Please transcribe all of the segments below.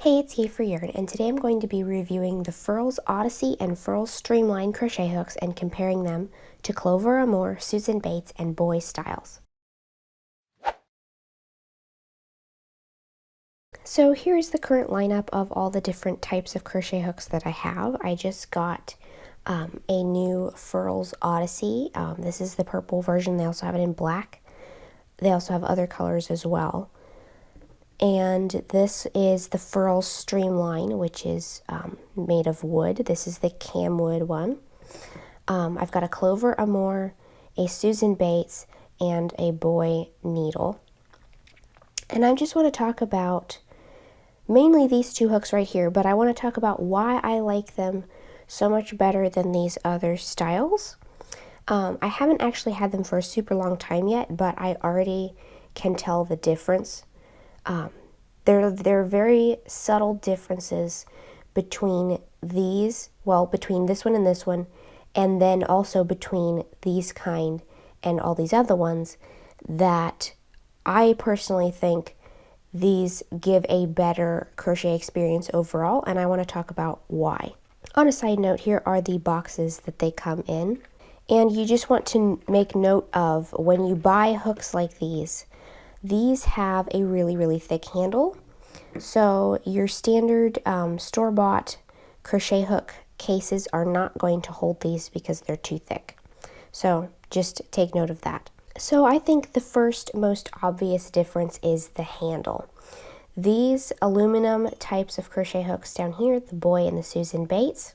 Hey, it's Ye for Yarn, and today I'm going to be reviewing the Furls Odyssey and Furls Streamline crochet hooks and comparing them to Clover Amour, Susan Bates, and Boye styles. So here's the current lineup of all the different types of crochet hooks that I have. I just got a new Furls Odyssey. This is the purple version. They also have it in black. They also have other colors as well. And this is the Furls Streamline, which is made of wood. This is the Camwood one. I've got a Clover Amour, a Susan Bates, and a Boye needle. And I just want to talk about mainly these two hooks right here, but I want to talk about why I like them so much better than these other styles. I haven't actually had them for a super long time yet, but I already can tell the difference. There are very subtle differences between these, well, between this one, and then also between these kind and all these other ones, that I personally think these give a better crochet experience overall, and I want to talk about why. On a side note, here are the boxes that they come in, and you just want to make note of when you buy hooks like these have a really thick handle. So your standard store-bought crochet hook cases are not going to hold these because they're too thick. So just take note of that. So I think the first most obvious difference is the handle. These aluminum types of crochet hooks down here, the Boye and the Susan Bates,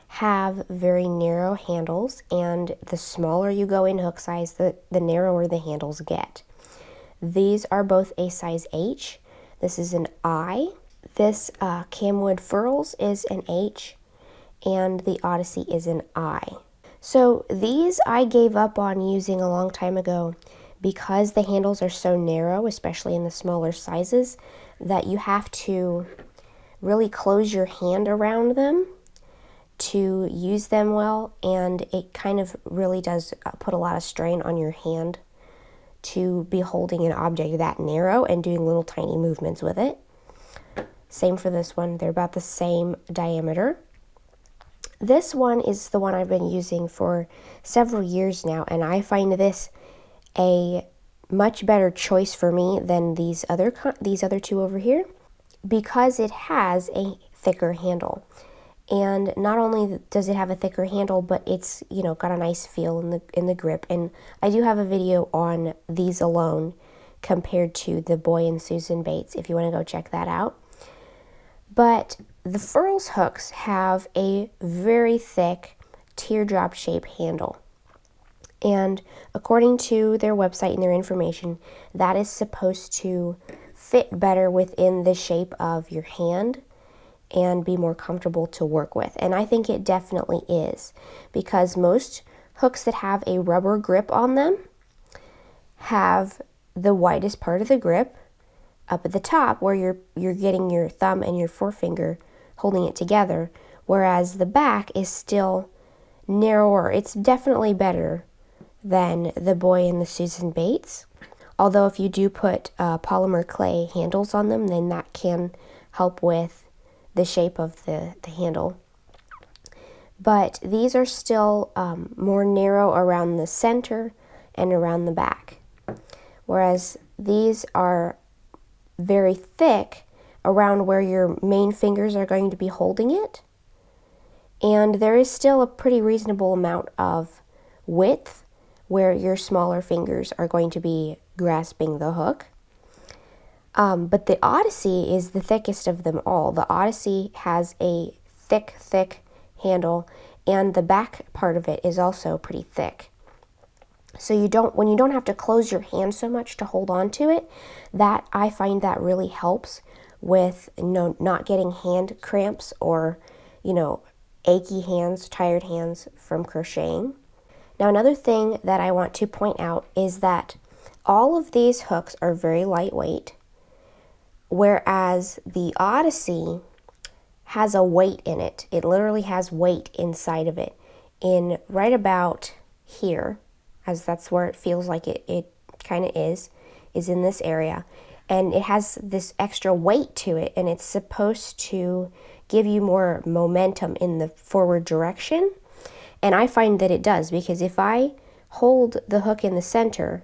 have very narrow handles, and the smaller you go in hook size, the narrower the handles get. These are both a size H. This is an I. This Camwood Furls is an H, and the Odyssey is an I. So these I gave up on using a long time ago because the handles are so narrow, especially in the smaller sizes, that you have to really close your hand around them to use them well, and it kind of really does put a lot of strain on your hand to be holding an object that narrow and doing little tiny movements with it. Same for this one. They're about the same diameter. This one is the one I've been using for several years now, and I find this a much better choice for me than these other two over here, because it has a thicker handle. And not only does it have a thicker handle, but it's, you know, got a nice feel in the grip. And I do have a video on these alone compared to the Boye and Susan Bates, if you want to go check that out. But the Furls hooks have a very thick teardrop shape handle. And according to their website and their information, that is supposed to fit better within the shape of your hand and be more comfortable to work with. And I think it definitely is, because most hooks that have a rubber grip on them have the widest part of the grip up at the top, where you're getting your thumb and your forefinger holding it together, whereas the back is still narrower. It's definitely better than the Boye and the Susan Bates, although if you do put polymer clay handles on them, then that can help with the shape of the handle. But these are still more narrow around the center and around the back, whereas these are very thick around where your main fingers are going to be holding it, and there is still a pretty reasonable amount of width where your smaller fingers are going to be grasping the hook. But the Odyssey is the thickest of them all. The Odyssey has a thick handle, and the back part of it is also pretty thick. So when you don't have to close your hand so much to hold on to it, that I find that really helps with not getting hand cramps or, achy hands, tired hands from crocheting. Now, another thing that I want to point out is that all of these hooks are very lightweight, whereas the Odyssey has a weight in it. It literally has weight inside of it, in right about here, as that's where it feels like it kind of is in this area. and it has this extra weight to it, and it's supposed to give you more momentum in the forward direction. And I find that it does, because if I hold the hook in the center,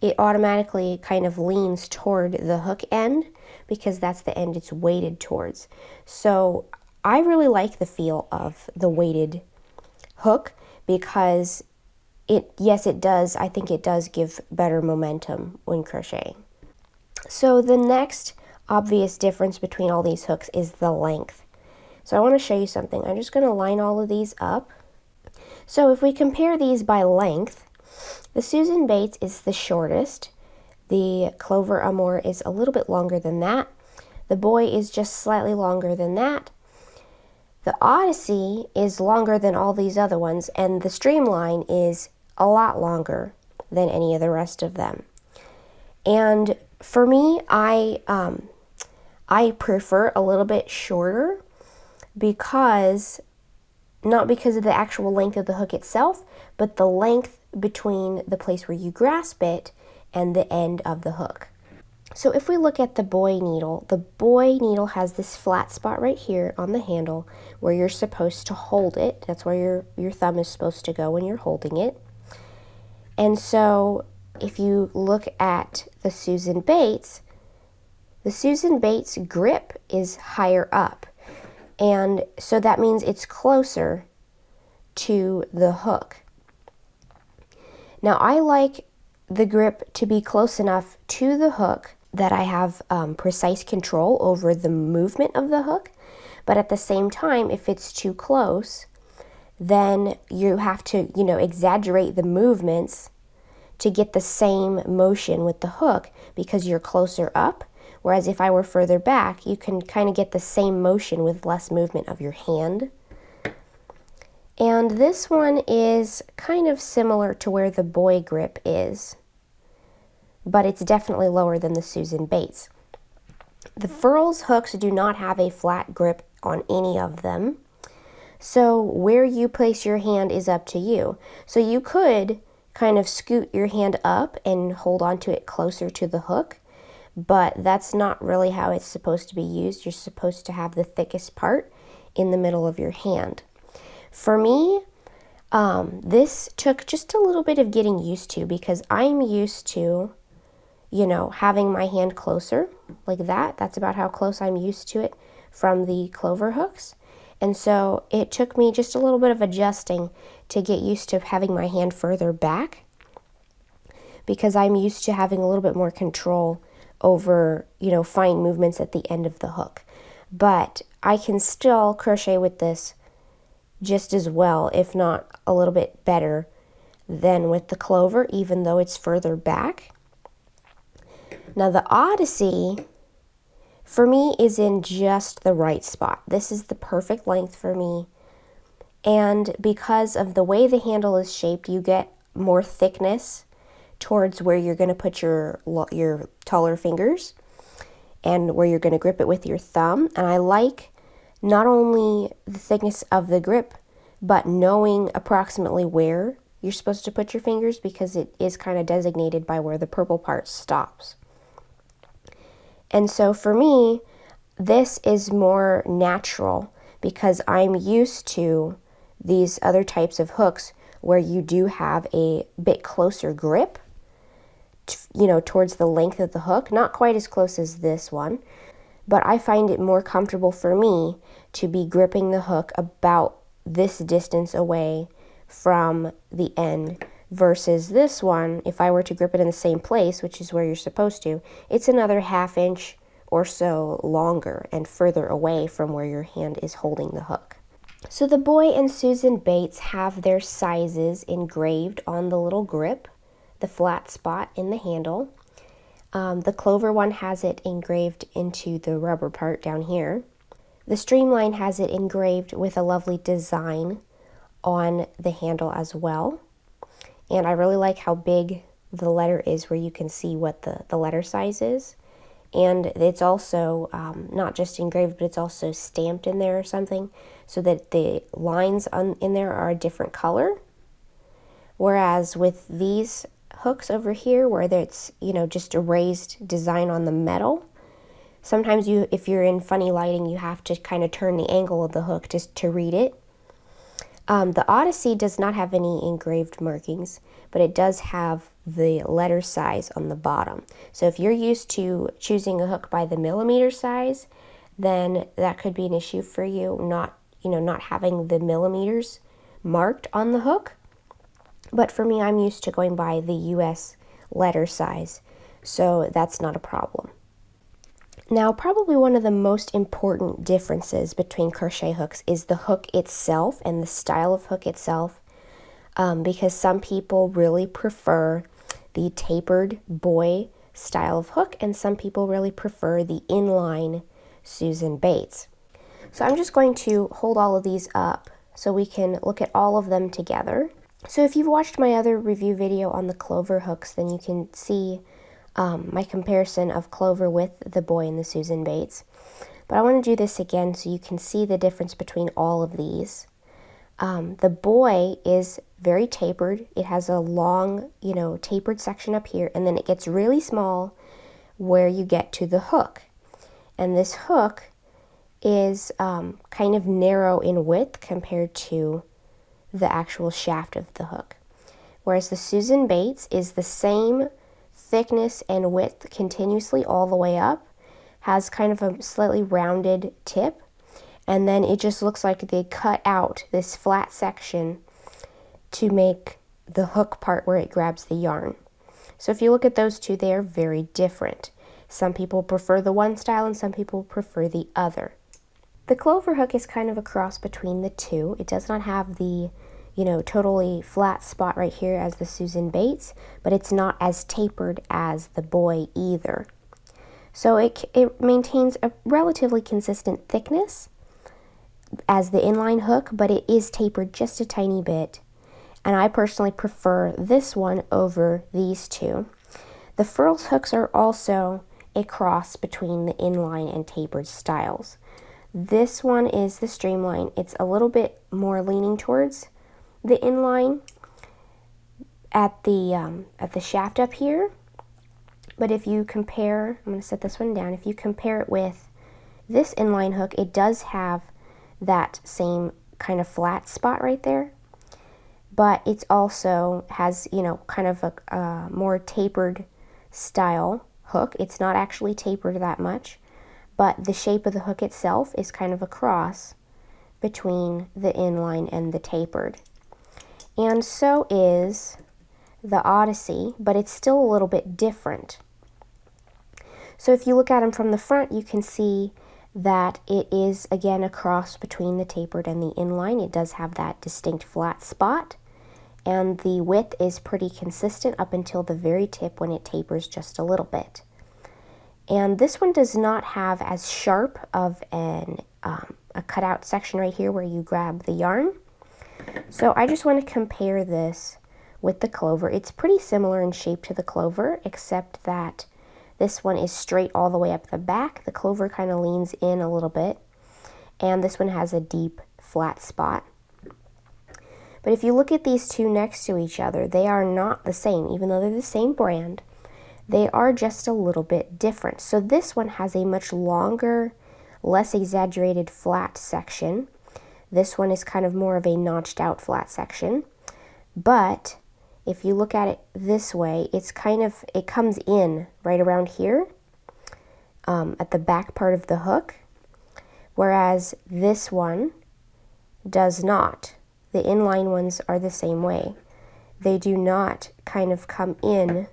it automatically kind of leans toward the hook end, because that's the end it's weighted towards. So I really like the feel of the weighted hook, because yes, it does. I think it does give better momentum when crocheting. So the next obvious difference between all these hooks is the length. So I want to show you something. I'm just going to line all of these up. So if we compare these by length, the Susan Bates is the shortest. The Clover Amour is a little bit longer than that. The Boye is just slightly longer than that. The Odyssey is longer than all these other ones, and the Streamline is a lot longer than any of the rest of them. And for me, I prefer a little bit shorter, because not because of the actual length of the hook itself, but the length between the place where you grasp it and the end of the hook. So if we look at the Boye needle has this flat spot right here on the handle where you're supposed to hold it. That's where your thumb is supposed to go when you're holding it. And so if you look at the Susan Bates grip is higher up. And so that means it's closer to the hook. Now I like the grip to be close enough to the hook that I have precise control over the movement of the hook, but at the same time, if it's too close, then you have to, exaggerate the movements to get the same motion with the hook, because you're closer up. Whereas if I were further back, you can kind of get the same motion with less movement of your hand. And this one is kind of similar to where the Boye grip is, but it's definitely lower than the Susan Bates. The Furls hooks do not have a flat grip on any of them, so where you place your hand is up to you. So you could kind of scoot your hand up and hold on to it closer to the hook, but that's not really how it's supposed to be used. You're supposed to have the thickest part in the middle of your hand. For me, this took just a little bit of getting used to, because I'm used to, having my hand closer like that. That's about how close I'm used to it from the Clover hooks. And so it took me just a little bit of adjusting to get used to having my hand further back, because I'm used to having a little bit more control over, fine movements at the end of the hook. But I can still crochet with this just as well, if not a little bit better than with the Clover, even though it's further back. Now the Odyssey, for me, is in just the right spot. This is the perfect length for me. And because of the way the handle is shaped, you get more thickness towards where you're going to put your taller fingers and where you're going to grip it with your thumb. And I like not only the thickness of the grip, but knowing approximately where you're supposed to put your fingers, because it is kind of designated by where the purple part stops. And so for me, this is more natural, because I'm used to these other types of hooks where you do have a bit closer grip, towards the length of the hook. Not quite as close as this one, but I find it more comfortable for me to be gripping the hook about this distance away from the end, versus this one, if I were to grip it in the same place, which is where you're supposed to, it's another ½ inch or so longer and further away from where your hand is holding the hook. So the Boye and Susan Bates have their sizes engraved on the little grip, the flat spot in the handle. The Clover one has it engraved into the rubber part down here. The Streamline has it engraved with a lovely design on the handle as well. And I really like how big the letter is, where you can see what the letter size is. And it's also not just engraved, but it's also stamped in there or something, so that the lines in there are a different color. Whereas with these hooks over here where it's, you know, just a raised design on the metal. Sometimes if you're in funny lighting, you have to kind of turn the angle of the hook just to read it. The Odyssey does not have any engraved markings, but it does have the letter size on the bottom. So if you're used to choosing a hook by the millimeter size, then that could be an issue for you, not having the millimeters marked on the hook. But for me, I'm used to going by the US letter size, so that's not a problem. Now, probably one of the most important differences between crochet hooks is the hook itself and the style of hook itself, because some people really prefer the tapered Boye style of hook, and some people really prefer the inline Susan Bates. So I'm just going to hold all of these up so we can look at all of them together. So if you've watched my other review video on the Clover hooks, then you can see my comparison of Clover with the Boye and the Susan Bates. But I want to do this again so you can see the difference between all of these. The Boye is very tapered. It has a long, tapered section up here, and then it gets really small where you get to the hook. And this hook is kind of narrow in width compared to the actual shaft of the hook. Whereas the Susan Bates is the same thickness and width continuously all the way up, has kind of a slightly rounded tip, and then it just looks like they cut out this flat section to make the hook part where it grabs the yarn. So if you look at those two, they are very different. Some people prefer the one style and some people prefer the other. The Clover hook is kind of a cross between the two. It does not have the totally flat spot right here as the Susan Bates, but it's not as tapered as the Boye either. So it maintains a relatively consistent thickness as the inline hook, but it is tapered just a tiny bit. And I personally prefer this one over these two. The Furls hooks are also a cross between the inline and tapered styles. This one is the Streamline. It's a little bit more leaning towards the inline at the shaft up here. But if you compare, I'm going to set this one down, if you compare it with this inline hook, it does have that same kind of flat spot right there, but it also has, kind of a more tapered style hook. It's not actually tapered that much, but the shape of the hook itself is kind of a cross between the inline and the tapered. And so is the Odyssey, but it's still a little bit different. So if you look at them from the front, you can see that it is, again, a cross between the tapered and the inline. It does have that distinct flat spot, and the width is pretty consistent up until the very tip when it tapers just a little bit. And this one does not have as sharp of a cutout section right here where you grab the yarn. So I just want to compare this with the Clover. It's pretty similar in shape to the Clover, except that this one is straight all the way up the back. The Clover kind of leans in a little bit, and this one has a deep flat spot. But if you look at these two next to each other, they are not the same. Even though they're the same brand, they are just a little bit different. So this one has a much longer, less exaggerated flat section. This one is kind of more of a notched out flat section. But if you look at it this way, it comes in right around here at the back part of the hook, whereas this one does not. The inline ones are the same way. They do not kind of come in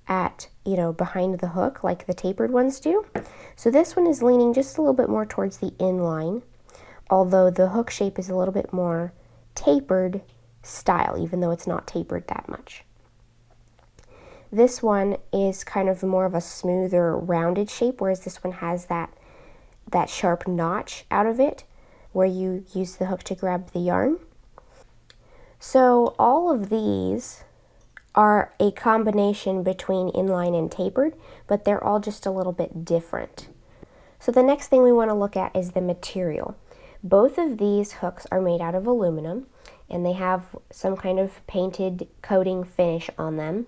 at, behind the hook like the tapered ones do. So this one is leaning just a little bit more towards the inline, although the hook shape is a little bit more tapered style, even though it's not tapered that much. This one is kind of more of a smoother, rounded shape, whereas this one has that sharp notch out of it, where you use the hook to grab the yarn. So all of these are a combination between inline and tapered, but they're all just a little bit different. So the next thing we want to look at is the material. Both of these hooks are made out of aluminum, and they have some kind of painted coating finish on them.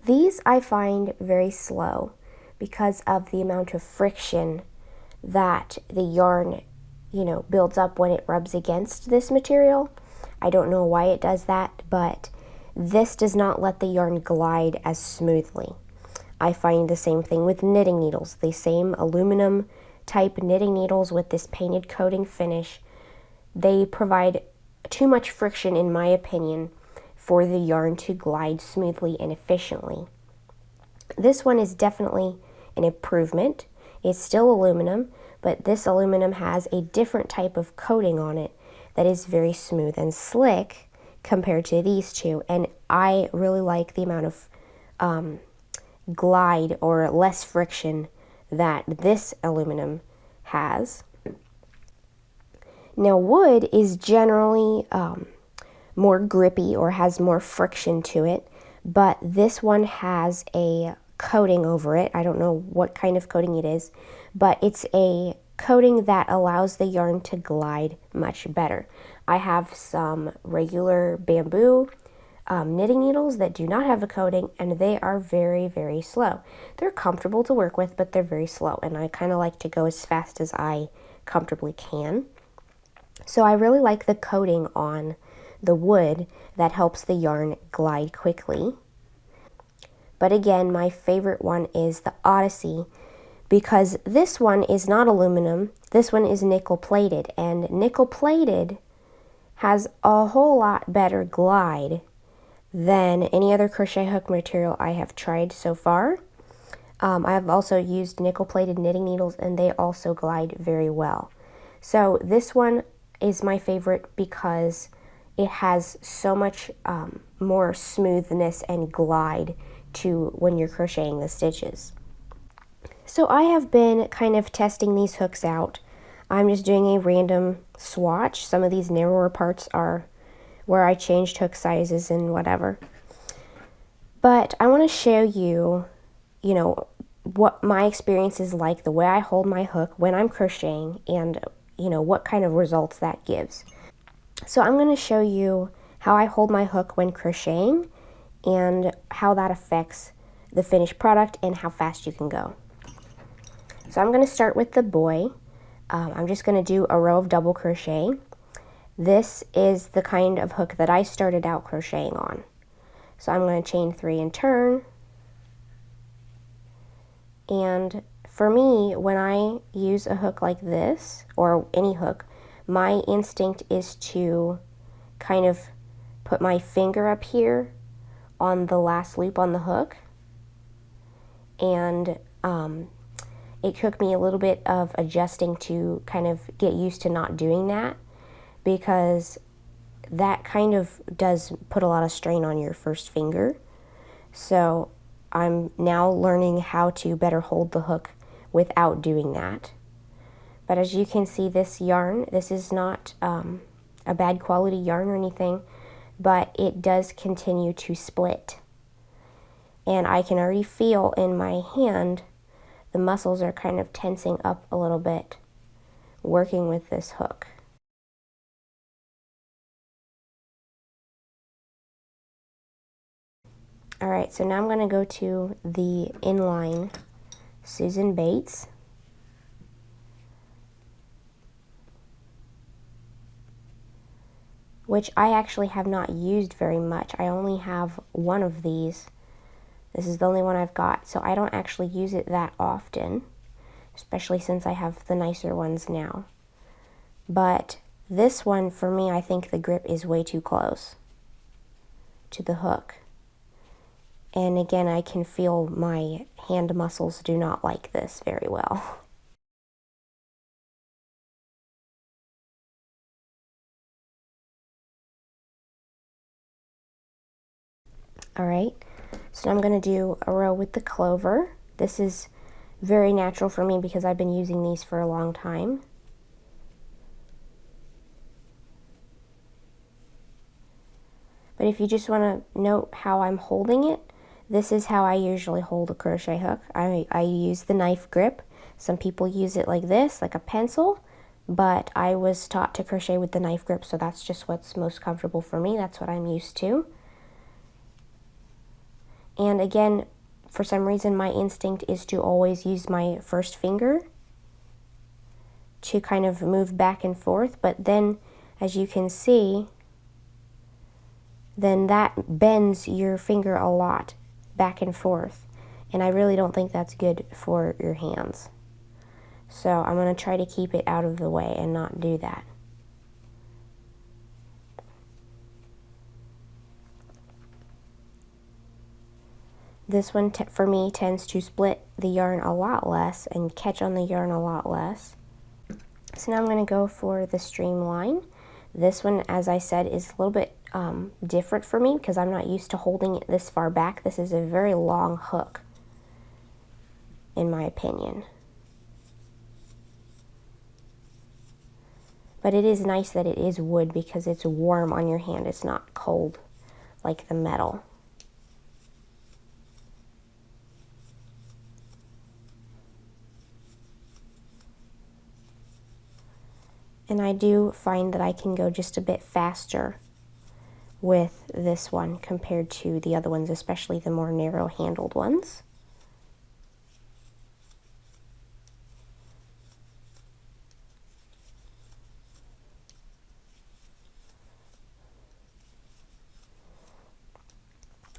These I find very slow because of the amount of friction that the yarn, builds up when it rubs against this material. I don't know why it does that, but this does not let the yarn glide as smoothly. I find the same thing with knitting needles. The same aluminum type knitting needles with this painted coating finish, they provide too much friction, in my opinion, for the yarn to glide smoothly and efficiently. This one is definitely an improvement. It's still aluminum, but this aluminum has a different type of coating on it that is very smooth and slick compared to these two, and I really like the amount of glide or less friction that this aluminum has. Now, wood is generally more grippy or has more friction to it, but this one has a coating over it. I don't know what kind of coating it is, but it's a coating that allows the yarn to glide much better. I have some regular bamboo knitting needles that do not have a coating, and they are very, very slow. They're comfortable to work with, but they're very slow, and I kind of like to go as fast as I comfortably can. So I really like the coating on the wood that helps the yarn glide quickly. But again, my favorite one is the Odyssey, because this one is not aluminum, this one is nickel plated, and nickel plated has a whole lot better glide than any other crochet hook material I have tried so far. I have also used nickel plated knitting needles, and they also glide very well. So this one is my favorite because it has so much more smoothness and glide to when you're crocheting the stitches. So I have been kind of testing these hooks out. I'm just doing a random swatch. Some of these narrower parts are where I changed hook sizes and whatever. But I want to show you, what my experience is like, the way I hold my hook when I'm crocheting, and, what kind of results that gives. So I'm going to show you how I hold my hook when crocheting and how that affects the finished product and how fast you can go. So I'm going to start with the Boye. I'm just going to do a row of double crochet. This is the kind of hook that I started out crocheting on. So I'm going to chain 3 and turn. And for me, when I use a hook like this, or any hook, my instinct is to kind of put my finger up here on the last loop on the hook, and it took me a little bit of adjusting to kind of get used to not doing that, because that kind of does put a lot of strain on your first finger. So I'm now learning how to better hold the hook without doing that. But as you can see, this yarn, this is not a bad quality yarn or anything, but it does continue to split. And I can already feel in my hand the muscles are kind of tensing up a little bit working with this hook. Alright, so now I'm going to go to the inline Susan Bates. Which I actually have not used very much. I only have one of these. This is the only one I've got, so I don't actually use it that often, especially since I have the nicer ones now. But this one, for me, I think the grip is way too close to the hook. And again, I can feel my hand muscles do not like this very well. Alright, so I'm going to do a row with the clover. This is very natural for me because I've been using these for a long time. But if you just want to note how I'm holding it, this is how I usually hold a crochet hook. I use the knife grip. Some people use it like this, like a pencil. but I was taught to crochet with the knife grip, so that's just what's most comfortable for me. That's what I'm used to. And again, for some reason, my instinct is to always use my first finger to kind of move back and forth, but then, as you can see, then that bends your finger a lot back and forth, and I really don't think that's good for your hands. So I'm going to try to keep it out of the way and not do that. This one, for me, tends to split the yarn a lot less and catch on the yarn a lot less. So now I'm going to go for the Streamline. This one, as I said, is a little bit different for me because I'm not used to holding it this far back. This is a very long hook, in my opinion. But it is nice that it is wood because it's warm on your hand. It's not cold like the metal. And I do find that I can go just a bit faster with this one compared to the other ones, especially the more narrow-handled ones.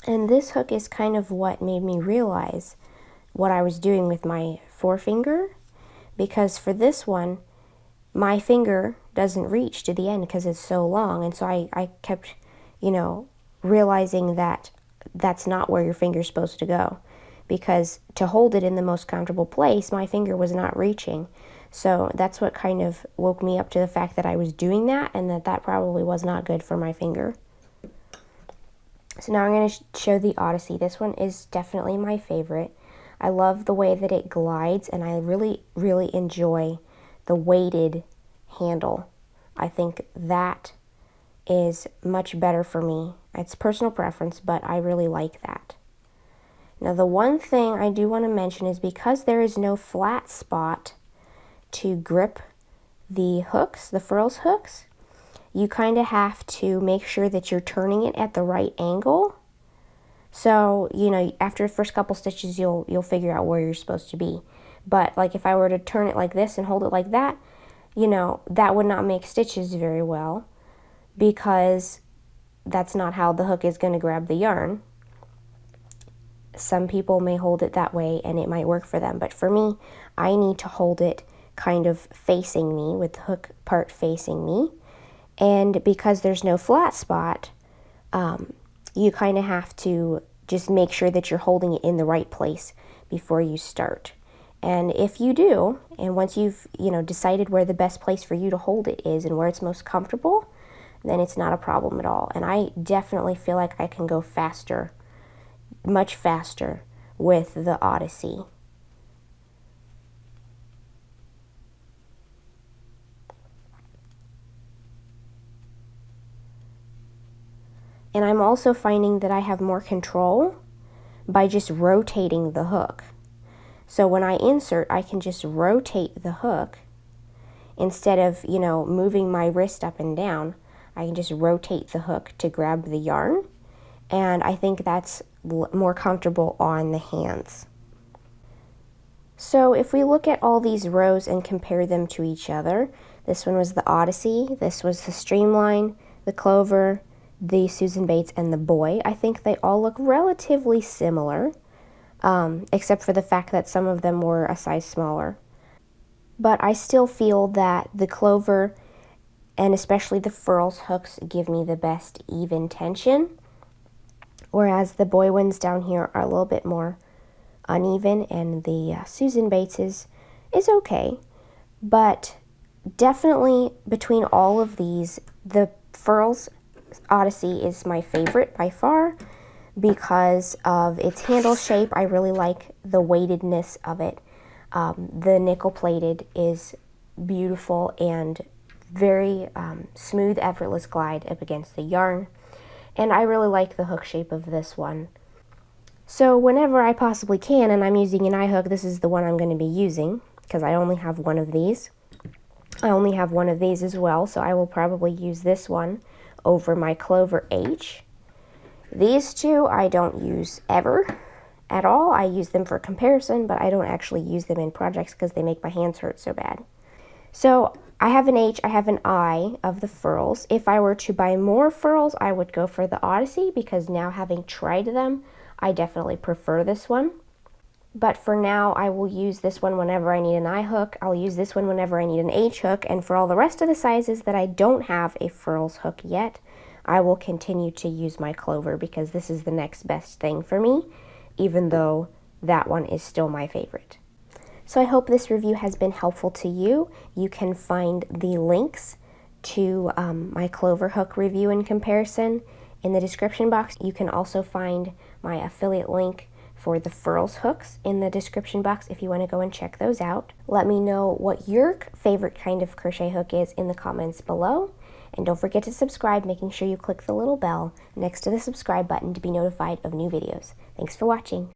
And this hook is kind of what made me realize what I was doing with my forefinger, because for this one, my finger doesn't reach to the end because it's so long, and so I kept, realizing that that's not where your finger's supposed to go, because to hold it in the most comfortable place, my finger was not reaching. So that's what kind of woke me up to the fact that I was doing that, and that probably was not good for my finger. So now I'm going to show the Odyssey. This one is definitely my favorite. I love the way that it glides, and I really, really enjoy the weighted handle. I think that is much better for me. It's personal preference, but I really like that. Now the one thing I do want to mention is because there is no flat spot to grip the hooks, the Furls hooks, you kind of have to make sure that you're turning it at the right angle. So, after the first couple stitches, you'll figure out where you're supposed to be. But like if I were to turn it like this and hold it like that, that would not make stitches very well because that's not how the hook is going to grab the yarn. Some people may hold it that way and it might work for them, but for me, I need to hold it kind of facing me, with the hook part facing me. And because there's no flat spot, you kind of have to just make sure that you're holding it in the right place before you start. And if you do, and once you've decided where the best place for you to hold it is and where it's most comfortable, then it's not a problem at all. And I definitely feel like I can go faster, much faster, with the Odyssey. And I'm also finding that I have more control by just rotating the hook. So when I insert, I can just rotate the hook instead of, moving my wrist up and down. I can just rotate the hook to grab the yarn, and I think that's more comfortable on the hands. So if we look at all these rows and compare them to each other, this one was the Odyssey, this was the Streamline, the Clover, the Susan Bates, and the Boye. I think they all look relatively similar, except for the fact that some of them were a size smaller. But I still feel that the Clover, and especially the Furls hooks, give me the best even tension, whereas the Boye ones down here are a little bit more uneven, and the Susan Bates is okay. But definitely between all of these, the Furls Odyssey is my favorite by far because of its handle shape. I really like the weightedness of it. The nickel plated is beautiful and very smooth, effortless glide up against the yarn. And I really like the hook shape of this one. So whenever I possibly can, and I'm using an eye hook, this is the one I'm going to be using because I only have one of these. I only have one of these as well, so I will probably use this one over my Clover H. These two I don't use ever at all. I use them for comparison, but I don't actually use them in projects because they make my hands hurt so bad. So I have an H, I have an I of the Furls. If I were to buy more Furls, I would go for the Odyssey, because now having tried them, I definitely prefer this one. But for now, I will use this one whenever I need an I hook. I'll use this one whenever I need an H hook. And for all the rest of the sizes that I don't have a Furls hook yet, I will continue to use my Clover, because this is the next best thing for me, even though that one is still my favorite. So I hope this review has been helpful to you. You can find the links to my Clover Hook review and comparison in the description box. You can also find my affiliate link for the Furls hooks in the description box if you want to go and check those out. Let me know what your favorite kind of crochet hook is in the comments below. And don't forget to subscribe, making sure you click the little bell next to the subscribe button to be notified of new videos. Thanks for watching.